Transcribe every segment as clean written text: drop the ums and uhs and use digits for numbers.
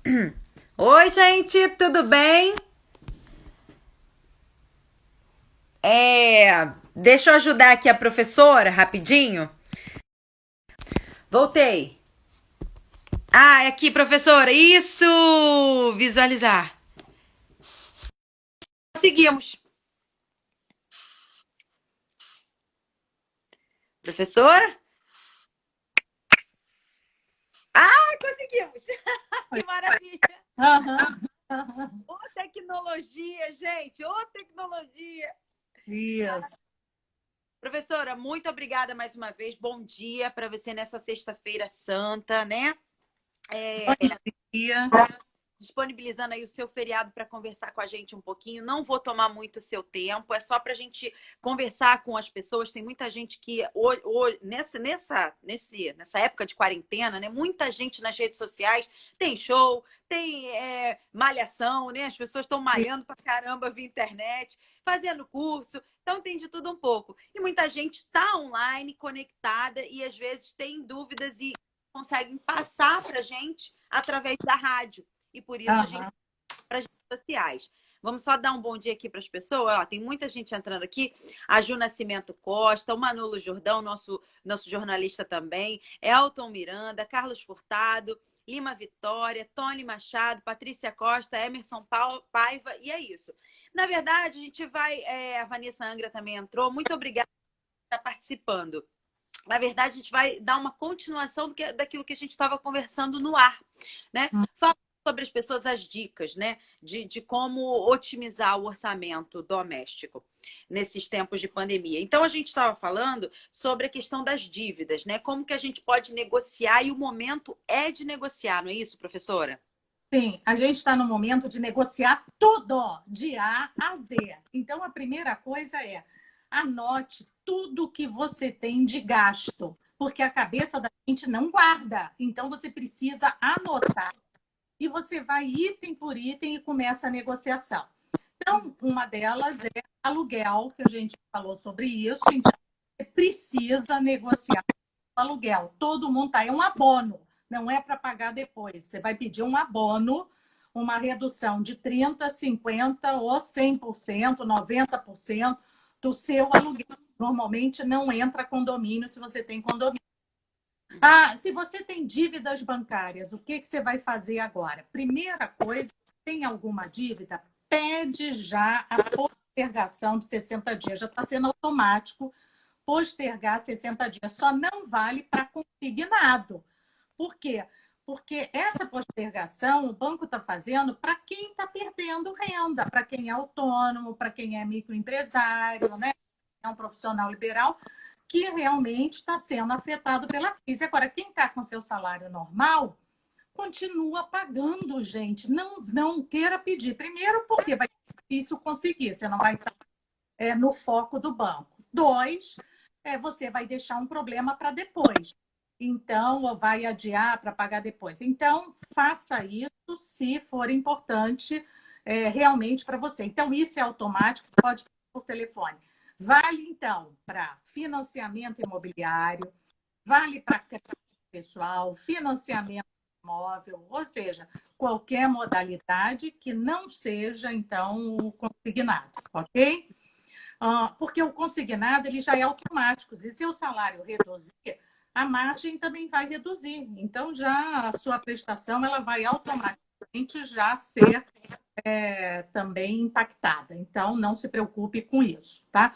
Oi, gente, tudo bem? Deixa eu ajudar aqui a professora rapidinho. Voltei. Ah, é aqui, professora. Isso! Visualizar. Conseguimos. Professora? Ah, conseguimos! Que maravilha! Aham, aham. Ô, tecnologia, gente! Ô, tecnologia! Isso. Professora, muito obrigada mais uma vez. Bom dia para você nessa sexta-feira santa, né? Bom É, dia. disponibilizando aí o seu feriado para conversar com a gente um pouquinho. Não vou tomar muito o seu tempo, é só para a gente conversar com as pessoas. Tem muita gente que, nessa época de quarentena, né? Muita gente nas redes sociais tem show, tem malhação, né? As pessoas estão malhando para caramba via internet, fazendo curso. Então tem de tudo um pouco. E muita gente está online, conectada e às vezes tem dúvidas e conseguem passar para a gente através da rádio. E por isso a gente Aham. para as redes sociais. Vamos só dar um bom dia aqui para as pessoas. Ó, tem muita gente entrando aqui. A Ju Nascimento Costa, o Manolo Jordão, nosso jornalista também, Elton Miranda, Carlos Furtado, Lima Vitória, Tony Machado, Patrícia Costa, Emerson Paiva, e é isso. Na verdade, a gente vai. A Vanessa Angra também entrou. Muito obrigada por estar participando. Na verdade, a gente vai dar uma continuação daquilo que a gente estava conversando no ar, né? Falando sobre as pessoas, as dicas, né? De como otimizar o orçamento doméstico nesses tempos de pandemia. Então, a gente estava falando sobre a questão das dívidas, né? Como que a gente pode negociar, e o momento é de negociar, não é isso, professora? Sim, a gente está no momento de negociar tudo, de A a Z. Então, a primeira coisa é anote tudo que você tem de gasto, porque a cabeça da gente não guarda. Então, você precisa anotar e você vai item por item e começa a negociação. Então, uma delas é aluguel, que a gente falou sobre isso. Então, você precisa negociar o aluguel. Todo mundo tá. É um abono, não é para pagar depois. Você vai pedir um abono, uma redução de 30%, 50% ou 100%, 90% do seu aluguel. Normalmente não entra condomínio se você tem condomínio. Ah, se você tem dívidas bancárias, o que que você vai fazer agora? Primeira coisa, tem alguma dívida? Pede já a postergação de 60 dias. Já está sendo automático postergar 60 dias. Só não vale para consignado. Por quê? Porque essa postergação o banco está fazendo para quem está perdendo renda, para quem é autônomo, para quem é microempresário, né? É um profissional liberal que realmente está sendo afetado pela crise. Agora, quem está com seu salário normal, continua pagando, gente. Não queira pedir. Primeiro, porque vai ser difícil conseguir, você não vai estar no foco do banco. Dois, você vai deixar um problema para depois. Então, ou vai adiar para pagar depois. Então, faça isso se for importante realmente para você. Então, isso é automático, você pode por telefone. Vale, então, para financiamento imobiliário, vale para crédito pessoal, financiamento imóvel, ou seja, qualquer modalidade que não seja, então, o consignado, ok? Porque o consignado ele já é automático. E se o salário reduzir, a margem também vai reduzir. Então, já a sua prestação ela vai automaticamente já ser também impactada. Então, não se preocupe com isso, tá?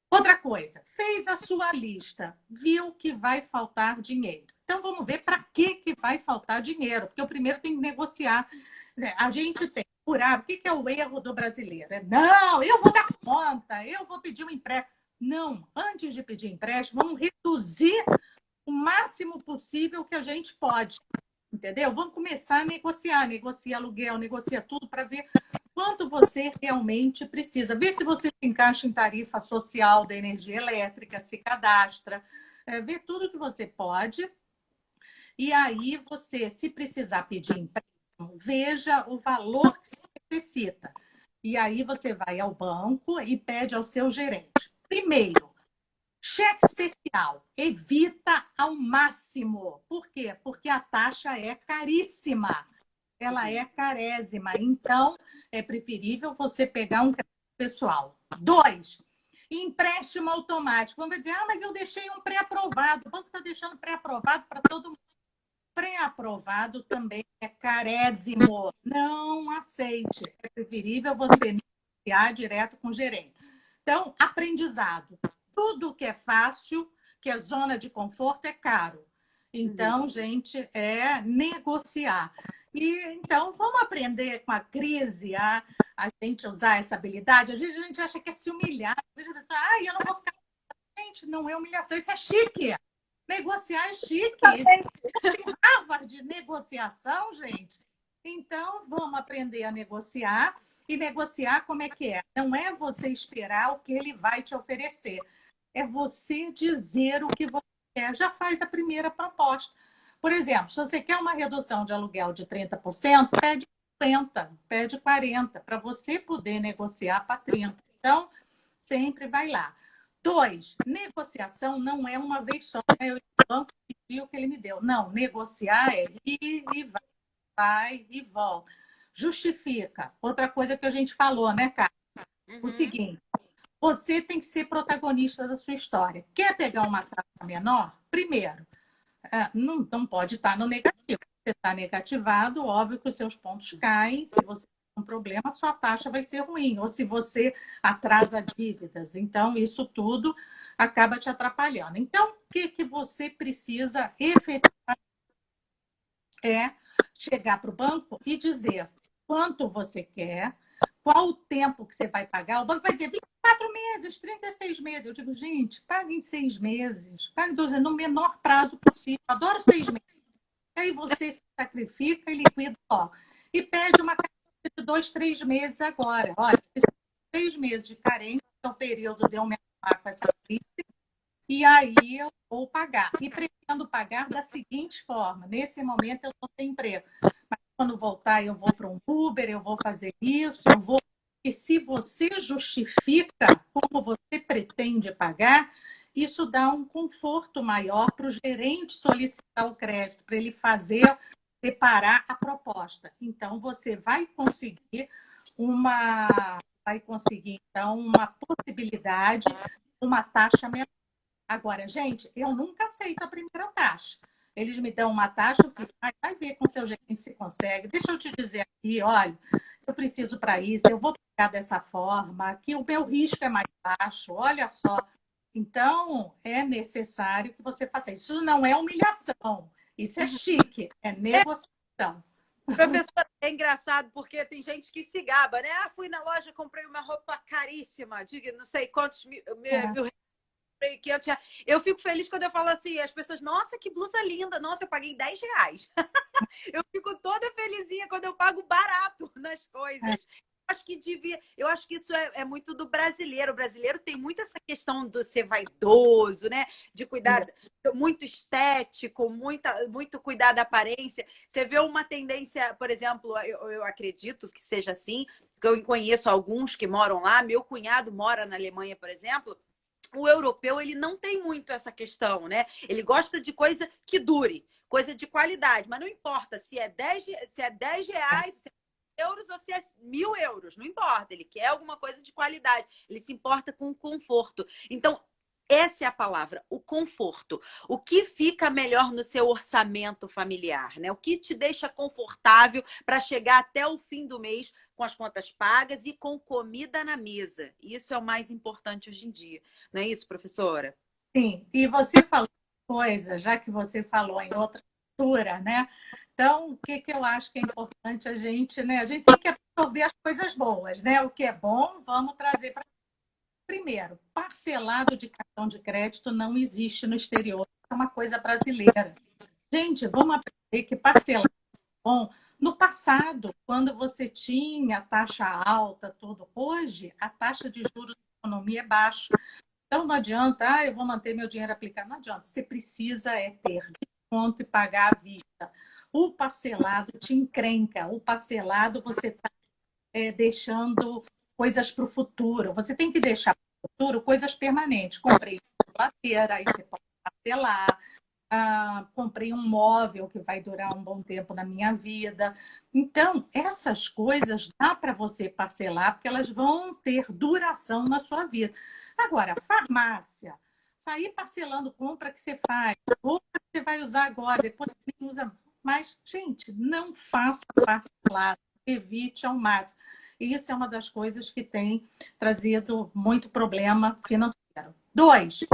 Outra coisa, fez a sua lista, viu que vai faltar dinheiro. Então, vamos ver para que vai faltar dinheiro, porque o primeiro tem que negociar. A gente tem, por hábito, o que é o erro do brasileiro? Não, eu vou dar conta, eu vou pedir um empréstimo. Não, antes de pedir empréstimo, vamos reduzir o máximo possível que a gente pode, entendeu? Vamos começar a negociar, negocia aluguel, negocia tudo para ver quanto você realmente precisa. Vê se você se encaixa em tarifa social da energia elétrica, se cadastra, vê tudo que você pode. E aí você, se precisar pedir empréstimo, veja o valor que você necessita. E aí você vai ao banco e pede ao seu gerente. Primeiro, cheque especial, evita ao máximo. Por quê? Porque a taxa é caríssima. ela é carésima. Então, é preferível você pegar um crédito pessoal. 2, empréstimo automático. Vamos dizer, mas eu deixei um pré-aprovado. O banco está deixando pré-aprovado para todo mundo. Pré-aprovado também é carésimo. Não aceite. É preferível você negociar direto com o gerente. Então, aprendizado. Tudo que é fácil, que é zona de conforto, é caro. Então, gente, é negociar. E então, vamos aprender com a crise a gente usar essa habilidade. Às vezes a gente acha que é se humilhar. Às vezes a pessoa, eu não vou ficar. Gente, não é humilhação, isso é chique. Negociar é chique. Isso é Harvard de negociação, gente. Então, vamos aprender a negociar. E negociar como é que é? Não é você esperar o que ele vai te oferecer. É você dizer o que você quer. Já faz a primeira proposta. Por exemplo, se você quer uma redução de aluguel de 30%, pede 50%, pede 40%, para você poder negociar para 30%. Então, sempre vai lá. 2, negociação não é uma vez só. Eu banco pedi o que ele me deu. Não, negociar é ir e vai e volta. Justifica. Outra coisa que a gente falou, né, cara? O seguinte, você tem que ser protagonista da sua história. Quer pegar uma taxa menor? Primeiro, não pode estar no negativo. Se você está negativado, óbvio que os seus pontos caem. Se você tem um problema, a sua taxa vai ser ruim. Ou se você atrasa dívidas. Então, isso tudo acaba te atrapalhando. Então, o que você precisa efetivamente é chegar para o banco e dizer quanto você quer, qual o tempo que você vai pagar. O banco vai dizer 24 meses, 36 meses. Eu digo, gente, pague em 6 meses, pague 12 no menor prazo possível. Adoro 6 meses. Aí você se sacrifica e liquida logo. E pede uma carência de 2, 3 meses agora. Olha, 3 meses de carência é o período de eu me arrumar com essa crise. E aí eu vou pagar. E pretendo pagar da seguinte forma. Nesse momento eu estou sem emprego. Mas quando voltar, eu vou para um Uber, eu vou fazer isso, eu vou. E se você justifica como você pretende pagar, isso dá um conforto maior para o gerente solicitar o crédito, para ele fazer, preparar a proposta. Então, você vai conseguir então uma possibilidade, uma taxa menor. Agora, gente, eu nunca aceito a primeira taxa. Eles me dão uma taxa, eu fico, vai ver com o seu gerente se consegue. Deixa eu te dizer aqui, olha, eu preciso para isso, eu vou pagar dessa forma, que o meu risco é mais baixo, olha só. Então, é necessário que você faça isso. Isso não é humilhação, isso é chique, é negociação. Professor, é engraçado porque tem gente que se gaba, né? Fui na loja, comprei uma roupa caríssima, de não sei quantos mil que eu fico feliz quando eu falo assim, as pessoas, nossa, que blusa linda, nossa, eu paguei R$10. Eu fico toda felizinha quando eu pago barato nas coisas. Eu acho que isso é muito do brasileiro. O brasileiro tem muito essa questão do ser vaidoso, né? De cuidar, muito estético, muito cuidar da aparência. Você vê uma tendência, por exemplo, eu acredito que seja assim, que eu conheço alguns que moram lá. Meu cunhado mora na Alemanha, por exemplo. O europeu, ele não tem muito essa questão, né? Ele gosta de coisa que dure, coisa de qualidade, mas não importa se é 10 reais, se é euros ou se é 1.000 euros, não importa, ele quer alguma coisa de qualidade, ele se importa com o conforto. Então, essa é a palavra, o conforto. O que fica melhor no seu orçamento familiar, né? O que te deixa confortável para chegar até o fim do mês com as contas pagas e com comida na mesa. Isso é o mais importante hoje em dia. Não é isso, professora? Sim, e você falou coisa, já que você falou em outra cultura, né? Então, o que eu acho que é importante a gente, né? A gente tem que absorver as coisas boas, né? O que é bom, vamos trazer para. Primeiro, parcelado de cartão de crédito não existe no exterior, é uma coisa brasileira. Gente, vamos aprender que parcelado é bom. No passado, quando você tinha taxa alta, tudo, hoje a taxa de juros da economia é baixa. Então não adianta, eu vou manter meu dinheiro aplicado. Não adianta, você precisa ter desconto e pagar à vista. O parcelado te encrenca, o parcelado você está deixando coisas para o futuro. Você tem que deixar para o futuro coisas permanentes. Comprei uma geladeira, aí você pode parcelar. comprei um móvel que vai durar um bom tempo na minha vida. Então, essas coisas dá para você parcelar, porque elas vão ter duração na sua vida. Agora, farmácia, sair parcelando compra que você faz, roupa que você vai usar agora, depois nem usa. Mas, gente, não faça parcelado, evite ao máximo. E isso é uma das coisas que tem trazido muito problema financeiro. 2,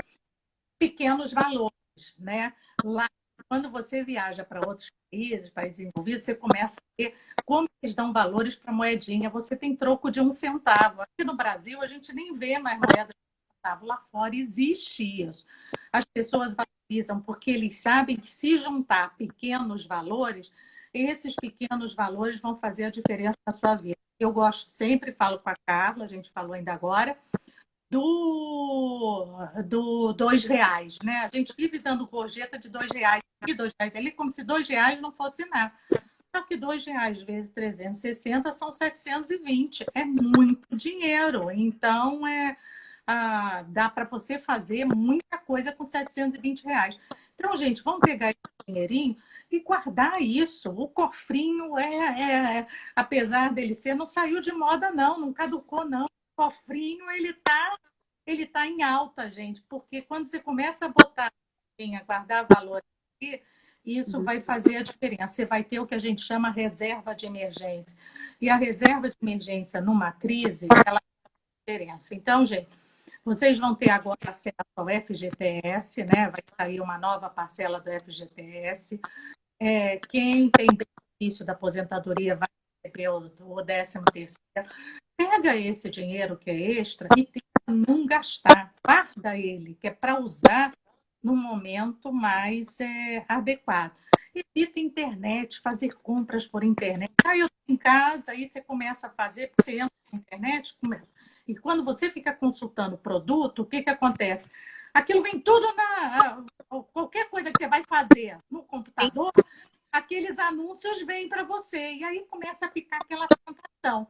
pequenos valores, né? Lá, quando você viaja para outros países, países envolvidos, você começa a ver como eles dão valores para moedinha. Você tem troco de 1 centavo. Aqui no Brasil, a gente nem vê mais moeda de 1 centavo. Lá fora existe isso. As pessoas valorizam porque eles sabem que se juntar pequenos valores, esses pequenos valores vão fazer a diferença na sua vida. Eu gosto sempre, falo com a Carla, a gente falou ainda agora, do R$ 2, né? A gente vive dando gorjeta de R$ 2. E R$ 2 ali como se R$ 2 não fosse nada. Só que R$ 2 vezes 360 são 720. É muito dinheiro. Então, dá para você fazer muita coisa com R$ 720. Então, gente, vamos pegar esse dinheirinho e guardar isso. O cofrinho apesar dele ser, não saiu de moda, não caducou, não. O cofrinho, ele tá em alta, gente, porque quando você começa a botar, a guardar valor aqui, isso vai fazer a diferença. Você vai ter o que a gente chama reserva de emergência. E a reserva de emergência numa crise, ela faz a diferença. Então, gente, vocês vão ter agora acesso ao FGTS, né? Vai sair uma nova parcela do FGTS. Quem tem benefício da aposentadoria vai receber o 13º. Pega esse dinheiro que é extra e tenta não gastar. Guarda ele, que é para usar no momento mais adequado. Evita internet, fazer compras por internet. Aí eu estou em casa, aí você começa a fazer, você entra na internet, e quando você fica consultando o produto, o que acontece? Aquilo vem tudo qualquer coisa que você vai fazer no computador, aqueles anúncios vêm para você. E aí começa a ficar aquela tentação.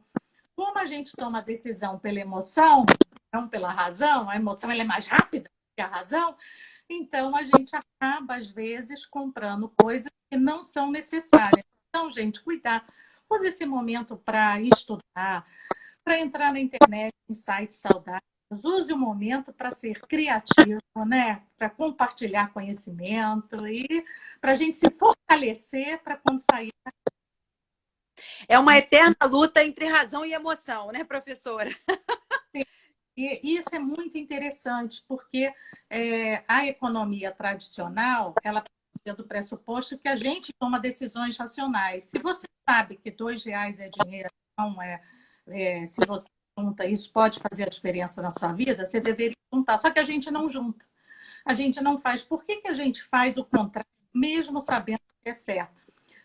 Como a gente toma a decisão pela emoção, não pela razão, a emoção ela é mais rápida que a razão, então a gente acaba, às vezes, comprando coisas que não são necessárias. Então, gente, cuidar. Use esse momento para estudar, para entrar na internet em sites saudáveis. Use o momento para ser criativo, né? Para compartilhar conhecimento e para a gente se fortalecer para quando sair. É uma eterna luta entre razão e emoção, né, professora? Sim. E isso é muito interessante, porque a economia tradicional, ela parte do pressuposto que a gente toma decisões racionais. Se você sabe que R$ 2 é dinheiro, não se você junta, isso pode fazer a diferença na sua vida, você deveria juntar. Só que a gente não junta, a gente não faz. Por que a gente faz o contrário, mesmo sabendo que é certo?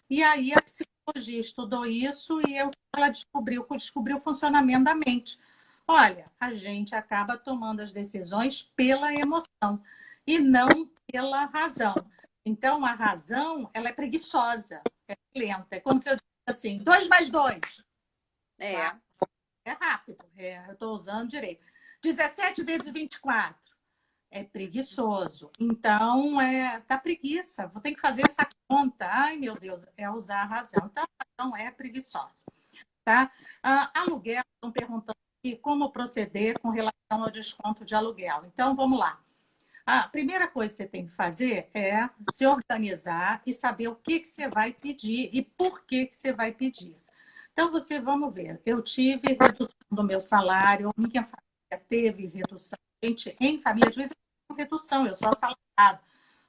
E aí a psicologia estudou isso e ela descobriu o funcionamento da mente. Olha, a gente acaba tomando as decisões pela emoção e não pela razão. Então, a razão, ela é preguiçosa, é lenta. É como se eu dissesse assim, 2 mais 2. Tá? É rápido, eu estou usando direito. 17 vezes 24. É preguiçoso. Então, dá preguiça. Vou ter que fazer essa conta. Ai, meu Deus, é usar a razão. Então, a razão é preguiçosa. Tá? Aluguel, estão perguntando aqui como proceder com relação ao desconto de aluguel. Então, vamos lá. A primeira coisa que você tem que fazer é se organizar e saber o que você vai pedir e por que você vai pedir. Então, vamos ver. Eu tive redução do meu salário, minha família teve redução. Gente, em família, às vezes eu tenho redução, eu sou assalariado,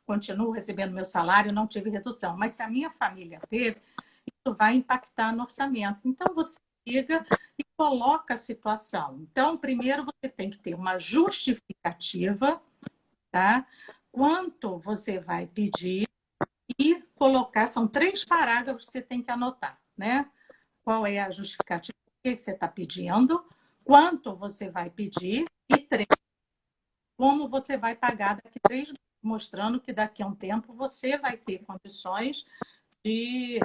continuo recebendo meu salário, não tive redução. Mas se a minha família teve, isso vai impactar no orçamento. Então, você liga e coloca a situação. Então, primeiro você tem que ter uma justificativa, tá? Quanto você vai pedir e colocar, são 3 parágrafos que você tem que anotar, né? Qual é a justificativa, o que você está pedindo, quanto você vai pedir e 3, como você vai pagar daqui a 3 meses, mostrando que daqui a um tempo você vai ter condições de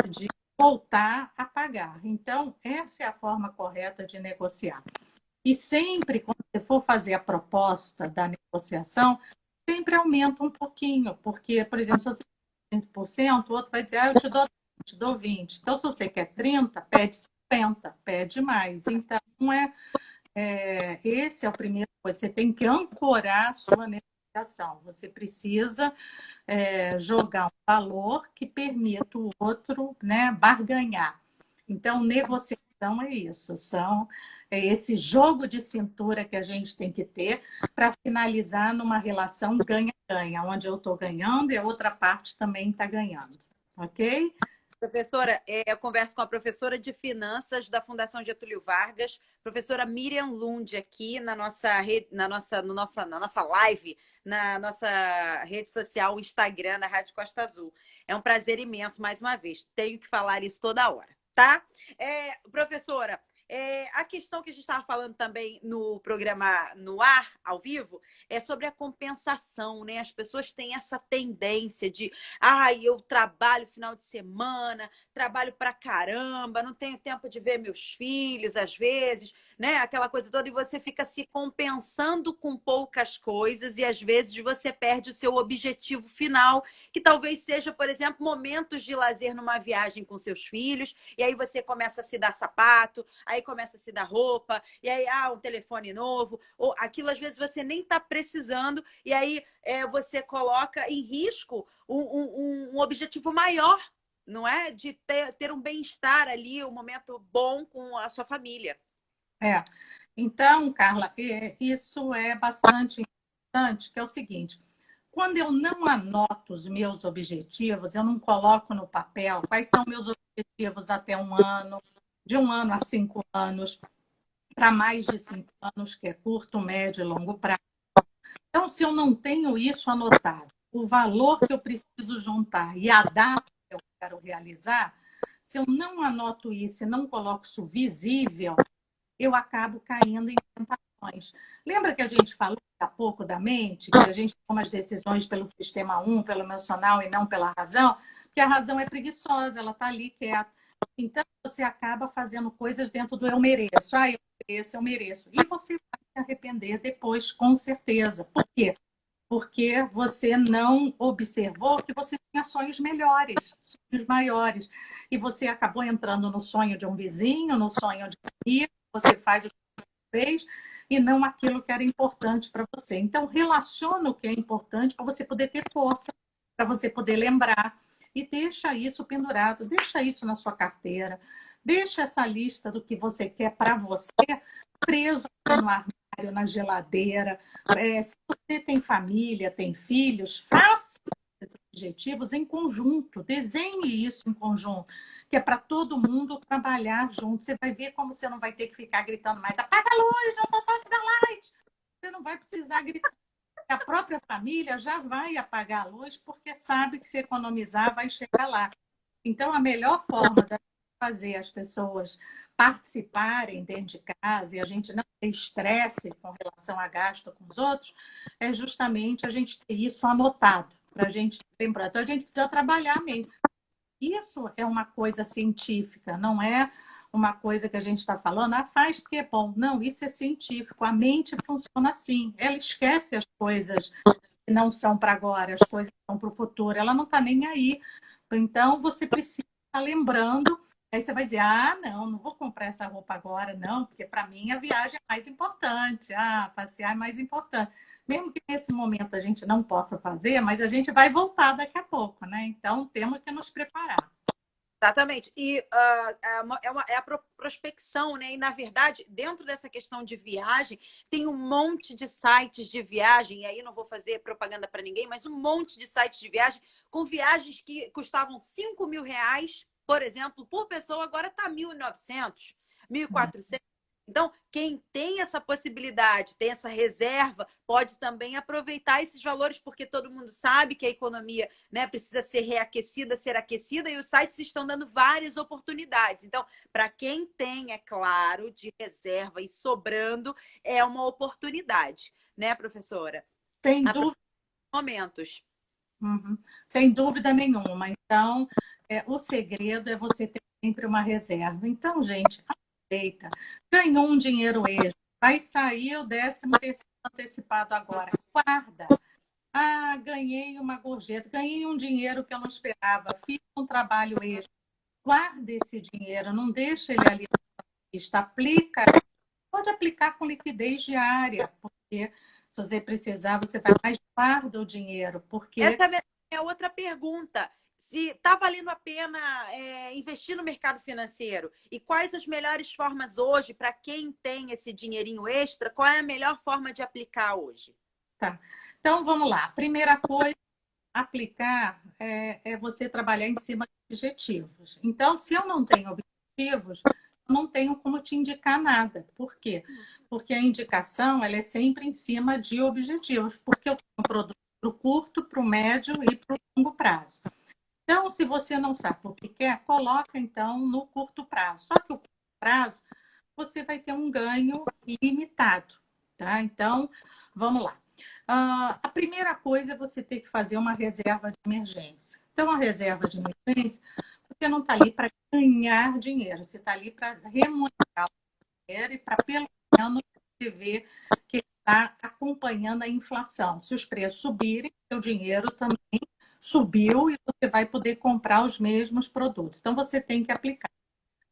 voltar a pagar. Então, essa é a forma correta de negociar. E sempre, quando você for fazer a proposta da negociação, sempre aumenta um pouquinho, porque, por exemplo, se você quer 30%, o outro vai dizer, eu te dou 20. Então, se você quer 30, pede 50, pede mais. Então, esse é o primeiro coisa. Você tem que ancorar a sua negociação. Você precisa jogar um valor que permita o outro, né, barganhar. Então, negociação é isso, é esse jogo de cintura que a gente tem que ter para finalizar numa relação ganha-ganha, onde eu estou ganhando e a outra parte também está ganhando. Ok? Professora, eu converso com a professora de finanças da Fundação Getúlio Vargas, professora Miriam Lund, aqui na nossa rede, na nossa live, na nossa rede social, Instagram, da Rádio Costa Azul. É um prazer imenso, mais uma vez. Tenho que falar isso toda hora, tá? Professora, a questão que a gente estava falando também no programa no ar, ao vivo, é sobre a compensação, né? As pessoas têm essa tendência de eu trabalho final de semana, trabalho pra caramba, não tenho tempo de ver meus filhos, às vezes, né? Aquela coisa toda, e você fica se compensando com poucas coisas, e às vezes você perde o seu objetivo final, que talvez seja, por exemplo, momentos de lazer numa viagem com seus filhos, e aí você começa a se dar sapato, aí começa a se dar roupa, e aí, um telefone novo, ou aquilo às vezes você nem está precisando, e aí você coloca em risco um objetivo maior, não é? De ter um bem-estar ali, um momento bom com a sua família. Então, Carla, isso é bastante importante, que é o seguinte, quando eu não anoto os meus objetivos, eu não coloco no papel quais são meus objetivos até um ano, de 1 ano a 5 anos, para mais de 5 anos, que é curto, médio e longo prazo. Então, se eu não tenho isso anotado, o valor que eu preciso juntar e a data que eu quero realizar, se eu não anoto isso e não coloco isso visível, eu acabo caindo em tentações. Lembra que a gente falou há pouco da mente, que a gente toma as decisões pelo sistema 1, pelo emocional e não pela razão? Porque a razão é preguiçosa, ela está ali quieta. Então, você acaba fazendo coisas dentro do eu mereço. Eu mereço, eu mereço. E você vai se arrepender depois, com certeza. Por quê? Porque você não observou que você tinha sonhos melhores, sonhos maiores. E você acabou entrando no sonho de um vizinho, no sonho de um amigo, você faz o que fez e não aquilo que era importante para você. Então, relaciona o que é importante para você poder ter força, para você poder lembrar. E deixa isso pendurado, deixa isso na sua carteira, deixa essa lista do que você quer para você preso no armário, na geladeira. Se você tem família, tem filhos, faça esses objetivos em conjunto, desenhe isso em conjunto, que é para todo mundo trabalhar junto. Você vai ver como você não vai ter que ficar gritando mais, apaga a luz, não sou sócio da Light. Você não vai precisar gritar. A própria família já vai apagar a luz porque sabe que se economizar vai chegar lá. Então, a melhor forma de fazer as pessoas participarem dentro de casa e a gente não ter estresse com relação a gasto com os outros é justamente a gente ter isso anotado, para a gente lembrar. Então, a gente precisa trabalhar mesmo. Isso é uma coisa científica, não é uma coisa que a gente está falando, faz porque é bom. Não, isso é científico. A mente funciona assim. Ela esquece as coisas que não são para agora, as coisas que são para o futuro. Ela não está nem aí. Então, você precisa estar lembrando. Aí você vai dizer, não vou comprar essa roupa agora, não, porque para mim a viagem é mais importante. Passear é mais importante. Mesmo que nesse momento a gente não possa fazer, mas a gente vai voltar daqui a pouco, né? Então, temos que nos preparar. Exatamente. E é a prospecção, né? E, na verdade, dentro dessa questão de viagem, tem um monte de sites de viagem, e aí não vou fazer propaganda para ninguém, mas um monte de sites de viagem com viagens que custavam R$ 5.000, por exemplo, por pessoa, agora está 1.900, 1.400. Então, quem tem essa possibilidade, tem essa reserva, pode também aproveitar esses valores, porque todo mundo sabe que a economia, né, precisa ser reaquecida, ser aquecida, e os sites estão dando várias oportunidades. Então, para quem tem, é claro, de reserva e sobrando, é uma oportunidade, né, professora? Sem dúvida. Momentos. Uhum. Sem dúvida nenhuma. Então, o segredo é você ter sempre uma reserva. Então, gente, aproveita. Ganhou um dinheiro extra. Vai sair o 13º antecipado agora. Guarda. Ah, ganhei uma gorjeta, ganhei um dinheiro que eu não esperava, fiz um trabalho extra. Guarda esse dinheiro, não deixa ele ali na lista, aplica, pode aplicar com liquidez diária, porque se você precisar, você vai mais guarda o dinheiro, porque Essa é a outra pergunta. Se está valendo a pena investir no mercado financeiro e quais as melhores formas hoje para quem tem esse dinheirinho extra, qual é a melhor forma de aplicar hoje? tá. Então vamos lá. Primeira coisa, aplicar é você trabalhar em cima de objetivos. Então, se eu não tenho objetivos, eu não tenho como te indicar nada. Por quê? Porque a indicação ela é sempre em cima de objetivos, porque eu tenho um produto para o curto, para o médio e para o longo prazo. Então, se você não sabe o que quer, coloca então no curto prazo. Só que o curto prazo você vai ter um ganho limitado, tá? Então, vamos lá. A primeira coisa é você ter que fazer uma reserva de emergência. Então, a reserva de emergência, você não está ali para ganhar dinheiro, você está ali para remunerar o dinheiro e para, pelo menos, você ver que está acompanhando a inflação. Se os preços subirem, seu dinheiro também subiu e você vai poder comprar os mesmos produtos. Então, você tem que aplicar.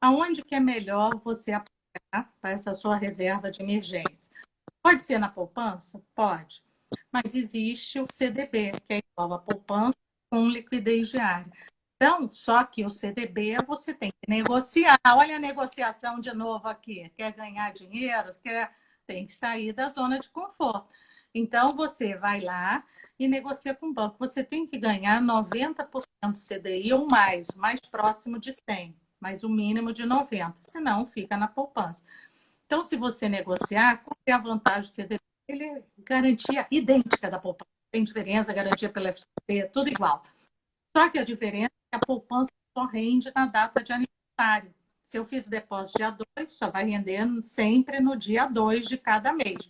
Aonde que é melhor você aplicar para essa sua reserva de emergência? Pode ser na poupança? Pode. Mas existe o CDB, que é igual a poupança com liquidez diária. Então, só que o CDB você tem que negociar. Olha a negociação de novo aqui. Quer ganhar dinheiro? Tem que sair da zona de conforto. Então, você vai lá e negocia com o banco. Você tem que ganhar 90% CDI ou mais próximo de 100, mas o mínimo de 90%, senão fica na poupança. Então, se você negociar, qual é a vantagem do CDB? Ele é garantia idêntica da poupança. Tem diferença, garantia pela FGC, tudo igual. Só que a diferença é que a poupança só rende na data de aniversário. Se eu fiz o depósito dia 2, só vai render sempre no dia 2 de cada mês.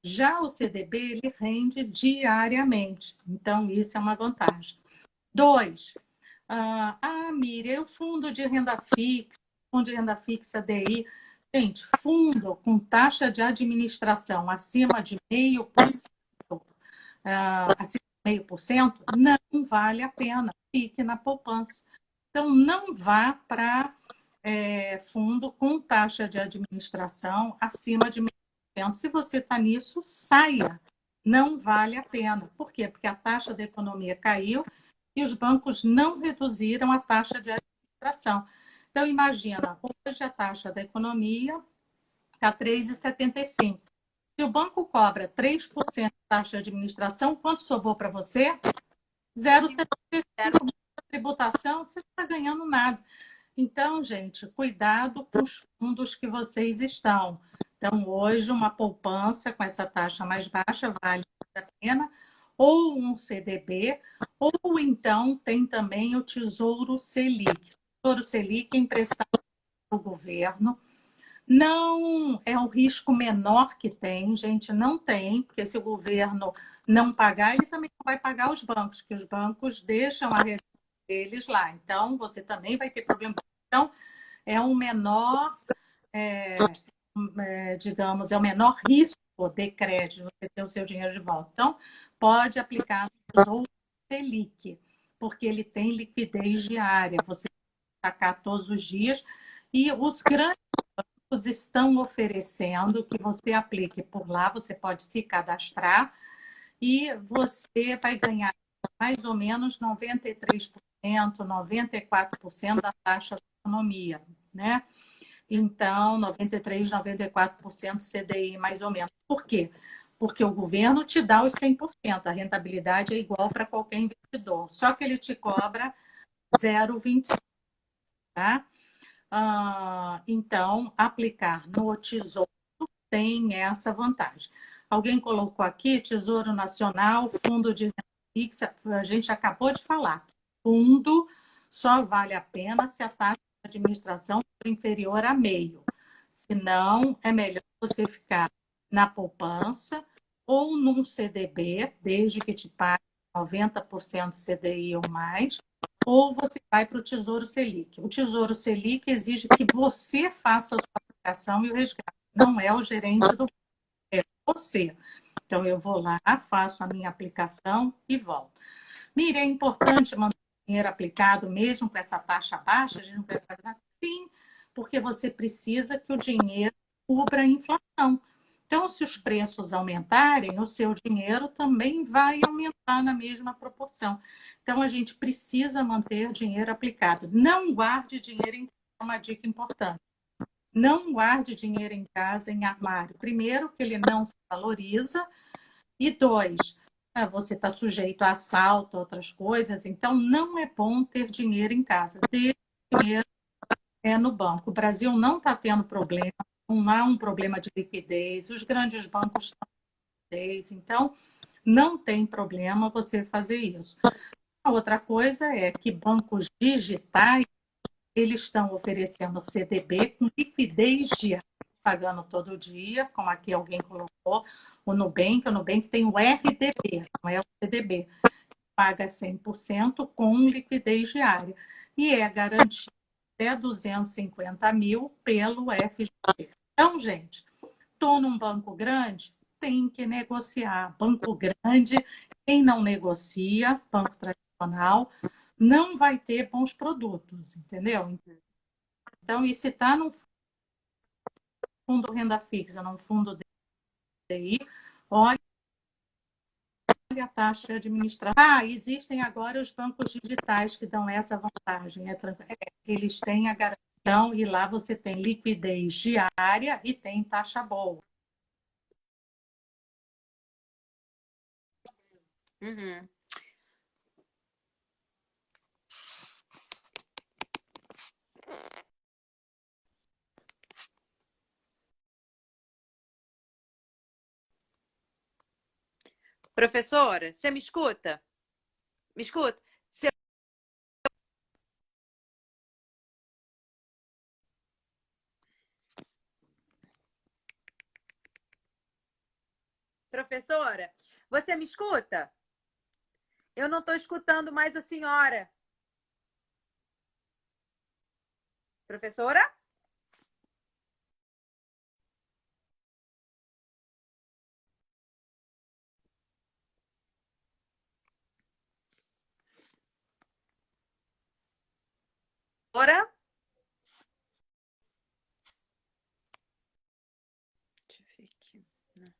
Já o CDB, ele rende diariamente. Então, isso é uma vantagem. 2, Miriam, o fundo de renda fixa DI. Gente, fundo com taxa de administração acima de 0,5%, acima de 0,5%, não vale a pena. Fique na poupança. Então, não vá para fundo com taxa de administração acima de 0,5%. Se você está nisso, saia. Não vale a pena. Por quê? Porque a taxa da economia caiu e os bancos não reduziram a taxa de administração. Então, imagina, hoje a taxa da economia está 3,75. Se o banco cobra 3% de taxa de administração, quanto sobrou para você? 0,75% de tributação, você não está ganhando nada. Então, gente, cuidado com os fundos que vocês estão. Então, hoje, uma poupança com essa taxa mais baixa vale a pena, ou um CDB, ou então tem também o Tesouro Selic. O Tesouro Selic é emprestado pelo governo. Não é o risco menor que tem, gente, não tem, porque se o governo não pagar, ele também não vai pagar os bancos, que os bancos deixam a reserva deles lá. Então, você também vai ter problema. Então, é um menor, digamos, é o menor risco de crédito, você ter o seu dinheiro de volta. Então, pode aplicar no Tesouro Selic, porque ele tem liquidez diária, você sacar todos os dias, e os grandes bancos estão oferecendo que você aplique por lá, você pode se cadastrar e você vai ganhar mais ou menos 93%, 94% da taxa da economia, né? Então, 93%, 94% CDI, mais ou menos. Por quê? Porque o governo te dá os 100%, a rentabilidade é igual para qualquer investidor, só que ele te cobra 0,25%, tá? Então, aplicar no Tesouro tem essa vantagem. Alguém colocou aqui Tesouro Nacional, Fundo de Renda Fixa, a gente acabou de falar. Fundo só vale a pena se a taxa de administração for inferior a meio. Senão, é melhor você ficar na poupança ou num CDB, desde que te pague 90% CDI ou mais, ou você vai para o Tesouro Selic. O Tesouro Selic exige que você faça a sua aplicação e o resgate. Não é o gerente do banco, é você. Então, eu vou lá, faço a minha aplicação e volto. Miriam, é importante manter o dinheiro aplicado mesmo com essa taxa baixa? A gente não quer fazer nada? Sim, porque você precisa que o dinheiro cubra a inflação. Então, se os preços aumentarem, o seu dinheiro também vai aumentar na mesma proporção. Então, a gente precisa manter o dinheiro aplicado. Não guarde dinheiro em casa, é uma dica importante. Não guarde dinheiro em casa, em armário. Primeiro, que ele não se valoriza. E dois, você está sujeito a assalto, outras coisas. Então, não é bom ter dinheiro em casa. Ter dinheiro no banco. O Brasil não está tendo problema. Não há um problema de liquidez. Os grandes bancos estão com liquidez. Então, não tem problema você fazer isso. A outra coisa é que bancos digitais eles estão oferecendo CDB com liquidez diária, pagando todo dia, como aqui alguém colocou, o Nubank tem o RDB, não é o CDB, paga 100% com liquidez diária. E é garantido até 250 mil pelo FGC. Então, gente, estou num banco grande, tem que negociar. Banco grande, quem não negocia, banco tradicional, não vai ter bons produtos, entendeu? Então, e se está num fundo renda fixa, num fundo DI, olha a taxa administrativa. Existem agora os bancos digitais que dão essa vantagem. Eles têm a garantia e lá você tem liquidez diária e tem taxa boa. Uhum. Professora, você me escuta? Me escuta? Professora, você me escuta? Eu não estou escutando mais a senhora. Professora? Ora? Deixa eu ver aqui. Não.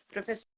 Professora?